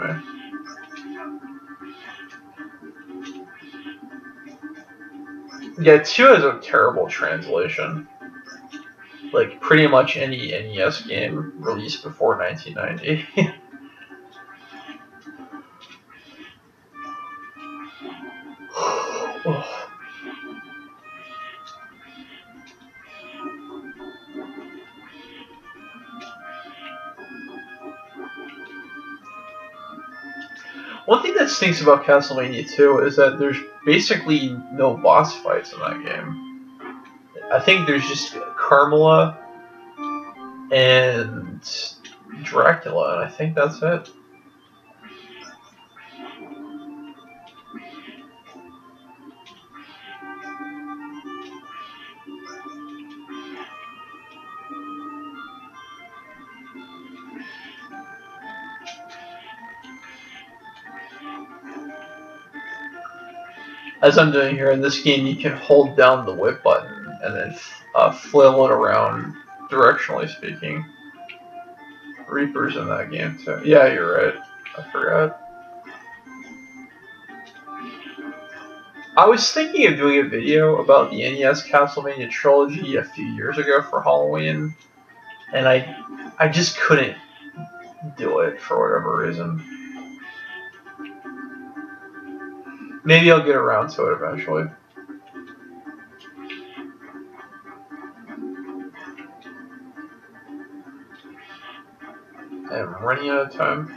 me. Yeah, 2 has a terrible translation. Like pretty much any NES game released before 1990. Oh. One thing that stinks about Castlevania 2 is that there's basically no boss fights in that game. I think there's just Carmela and Dracula, and I think that's it. As I'm doing here in this game, you can hold down the whip button and then flail it around, directionally speaking. Reaper's in that game too. Yeah, you're right. I forgot. I was thinking of doing a video about the NES Castlevania trilogy a few years ago for Halloween, and I just couldn't do it for whatever reason. Maybe I'll get around to it eventually. I'm running out of time.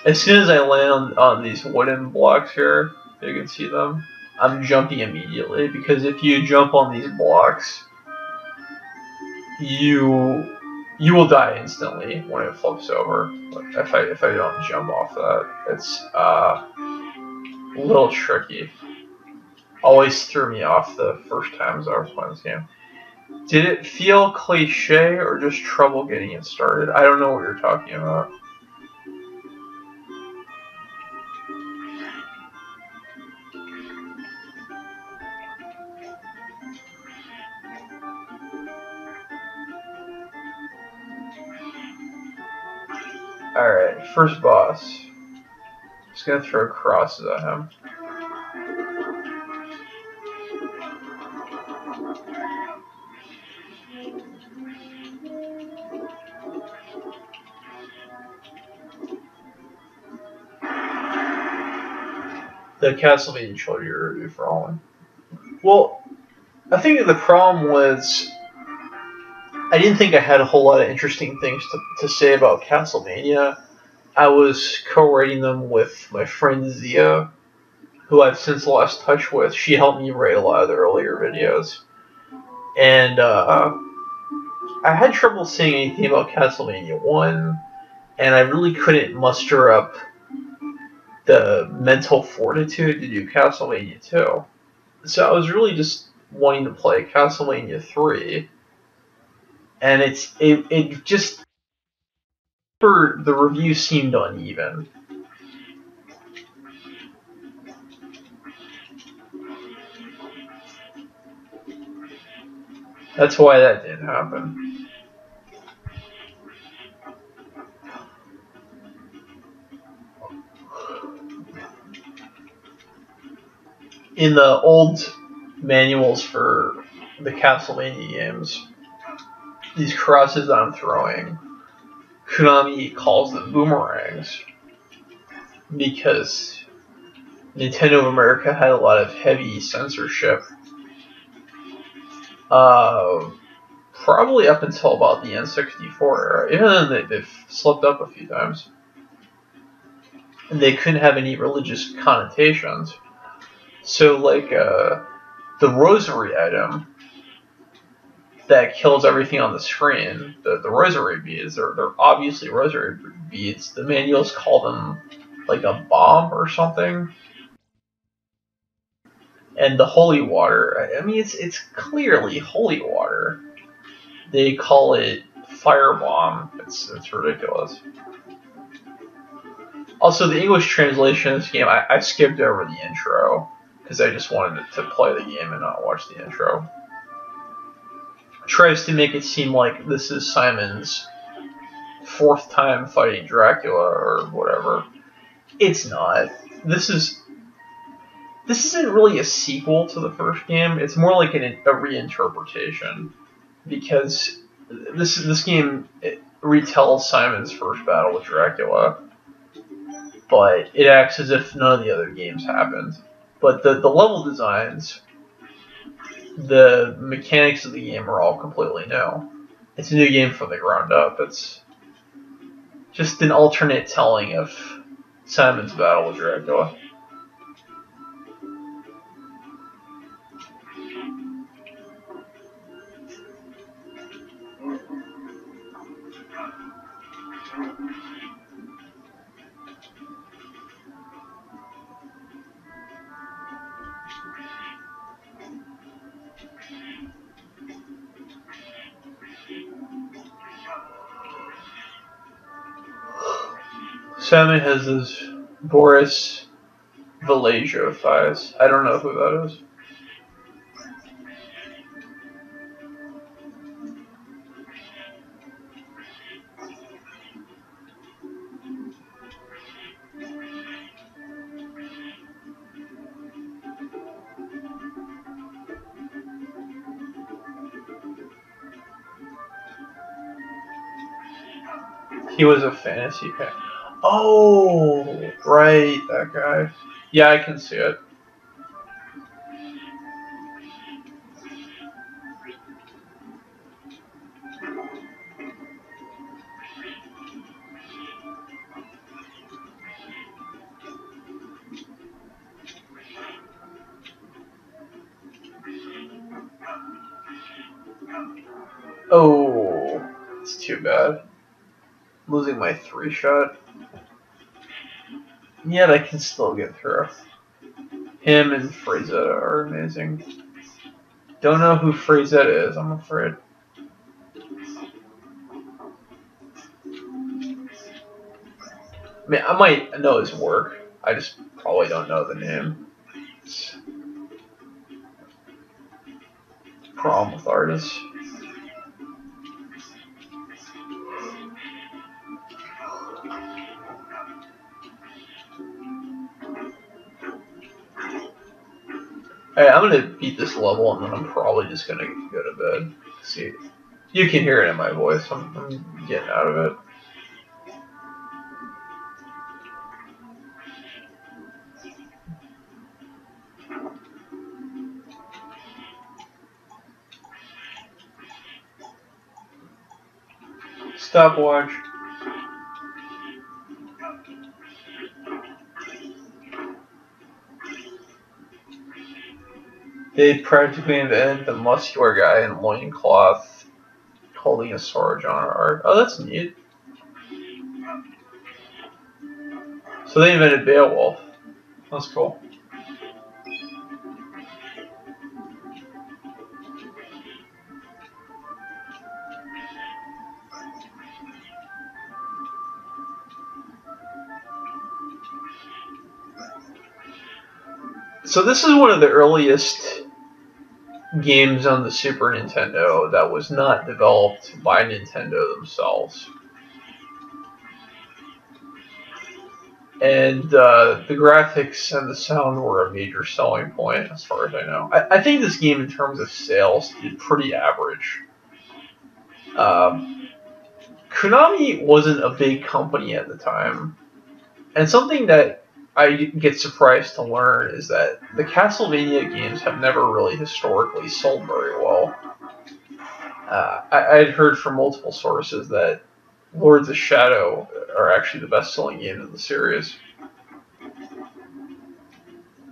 As soon as I land on these wooden blocks here, you can see them, I'm jumping immediately, because if you jump on these blocks, you will die instantly when it flips over. If I don't jump off that, it's a little tricky. Always threw me off the first times I was playing this game. Did it feel cliche or just trouble getting it started? I don't know what you're talking about. Alright, first boss. Just gonna throw crosses at him. The Castlevania trilogy review for all one. Well, I think the problem was I didn't think I had a whole lot of interesting things to say about Castlevania. I was co-writing them with my friend Zia, who I've since lost touch with. She helped me write a lot of the earlier videos. And I had trouble saying anything about Castlevania 1, and I really couldn't muster up the mental fortitude to do Castlevania 2. So I was really just wanting to play Castlevania 3, and it just for the review seemed uneven. That's why that didn't happen. In the old manuals for the Castlevania games, these crosses that I'm throwing, Konami calls them boomerangs because Nintendo of America had a lot of heavy censorship. Probably up until about the N64 era. Even then, they've slipped up a few times. And they couldn't have any religious connotations. So, like, the rosary item that kills everything on the screen, the rosary beads, they're obviously rosary beads. The manuals call them, like, a bomb or something. And the holy water, I mean, it's clearly holy water. They call it firebomb. It's ridiculous. Also, the English translation of this game, I skipped over the intro because I just wanted to play the game and not watch the intro. Tries to make it seem like this is Simon's fourth time fighting Dracula or whatever. It's not. This isn't really a sequel to the first game. It's more like a reinterpretation because this game retells Simon's first battle with Dracula, but it acts as if none of the other games happened. But the level designs, the mechanics of the game are all completely new. It's a new game from the ground up. It's just an alternate telling of Simon's battle with Dracula. Simon has his Boris Vallejo thighs. I don't know who that is. He was a fantasy fan. Oh, right, that guy. Yeah, I can see it. Oh, it's too bad. Losing my 3-shot. Yet I can still get through. Him and Frazetta are amazing. Don't know who Frazetta is, I'm afraid. I mean, I might know his work. I just probably don't know the name. It's a problem with artists. Alright, I'm gonna beat this level and then I'm probably just gonna go to bed. See, you can hear it in my voice. I'm getting out of it. Stopwatch. They practically invented the muscular guy in loincloth holding a sword genre art. Oh, that's neat. So they invented Beowulf. That's cool. So this is one of the earliest games on the Super Nintendo that was not developed by Nintendo themselves. And the graphics and the sound were a major selling point, as far as I know. I think this game, in terms of sales, did pretty average. Konami wasn't a big company at the time, and something that I get surprised to learn is that the Castlevania games have never really historically sold very well. I'd heard from multiple sources that Lords of Shadow are actually the best-selling game in the series,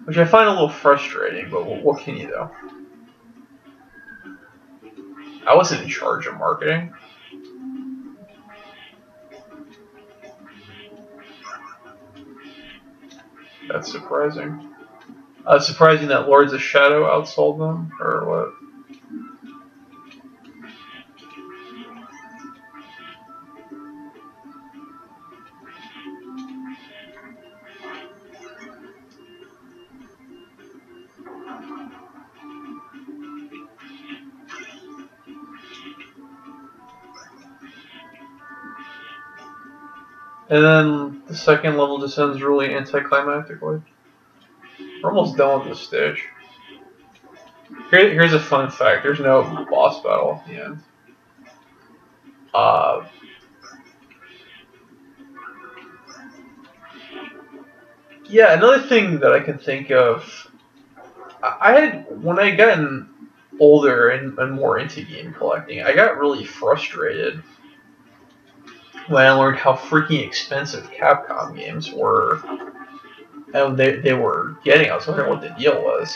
which I find a little frustrating, but what can you do? I wasn't in charge of marketing. That's surprising. Surprising that Lords of Shadow outsold them, or what? And then the second level just ends really anticlimactically. We're almost done with this stage. Here's a fun fact. There's no boss battle at the end. Yeah, another thing that I can think of, I had, when I gotten older and more into game collecting, I got really frustrated when I learned how freaking expensive Capcom games were, and they were getting. I was wondering what the deal was.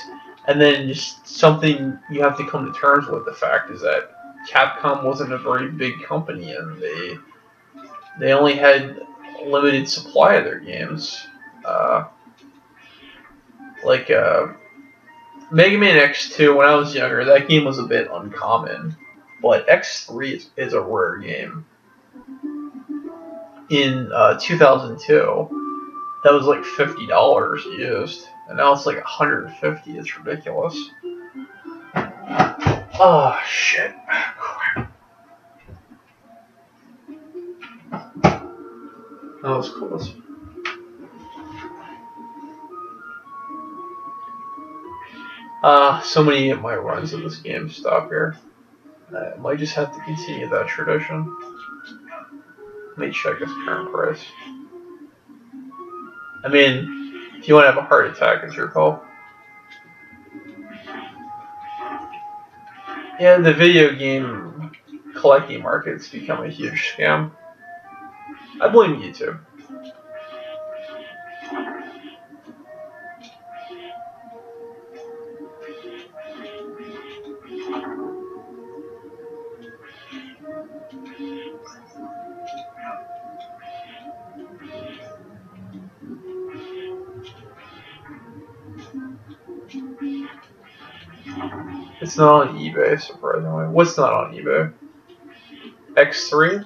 And then just something you have to come to terms with, the fact is that Capcom wasn't a very big company, and they only had a limited supply of their games. Like Mega Man X2, when I was younger, that game was a bit uncommon, but X3 is a rare game. In 2002, that was like $50 used, and now it's like $150. It's ridiculous. Oh shit! That was close. So many of my runs of this game stop here. I might just have to continue that tradition. Let me check its current price. I mean, if you want to have a heart attack, it's your call. Yeah, the video game collecting market's become a huge scam. I blame YouTube. It's not on eBay, surprisingly. What's not on eBay? X3?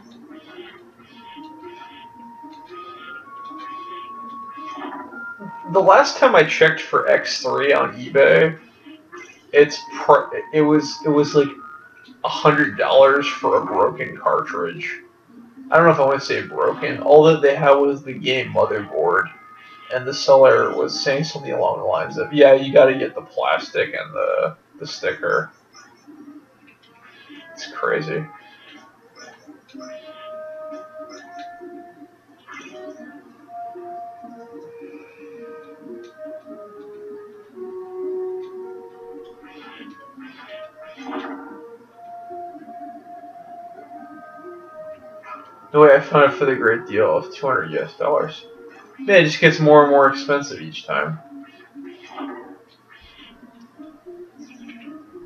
The last time I checked for X3 on eBay, it was like $100 for a broken cartridge. I don't know if I want to say broken. All that they had was the game motherboard, and the seller was saying something along the lines of, "Yeah, you got to get the plastic and the sticker." It's crazy. The way I found it for the great deal of $200 US. Man, it just gets more and more expensive each time.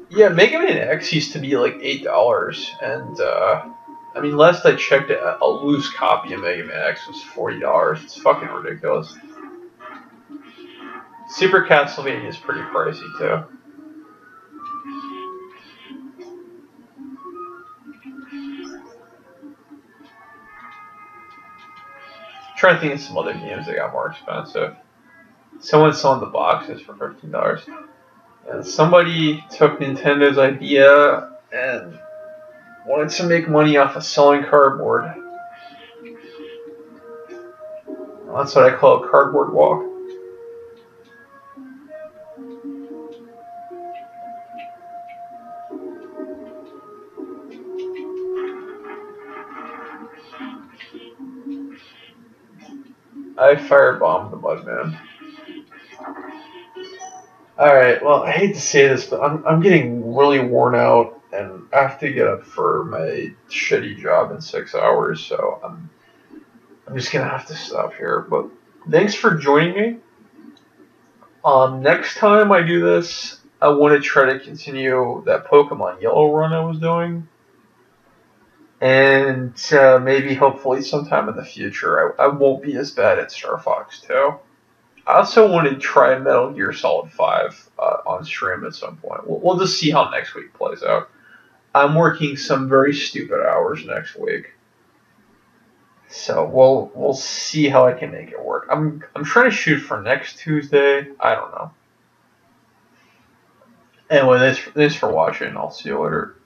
Yeah, Mega Man X used to be like $8, and I mean, last I checked, a loose copy of Mega Man X was $40. It's fucking ridiculous. Super Castlevania is pretty pricey too. I'm trying to think of some other games that got more expensive. Someone's selling the boxes for $15. And somebody took Nintendo's idea and wanted to make money off of selling cardboard. That's what I call a cardboard walk. I firebombed the Mudman. Alright, well, I hate to say this, but I'm getting really worn out, and I have to get up for my shitty job in 6 hours, so I'm just gonna have to stop here. But thanks for joining me. Next time I do this, I want to try to continue that Pokemon Yellow run I was doing. And maybe, hopefully, sometime in the future, I won't be as bad at Star Fox 2. I also want to try Metal Gear Solid 5 on stream at some point. We'll just see how next week plays out. I'm working some very stupid hours next week, so we'll see how I can make it work. I'm trying to shoot for next Tuesday. I don't know. Anyway, thanks for watching. I'll see you later.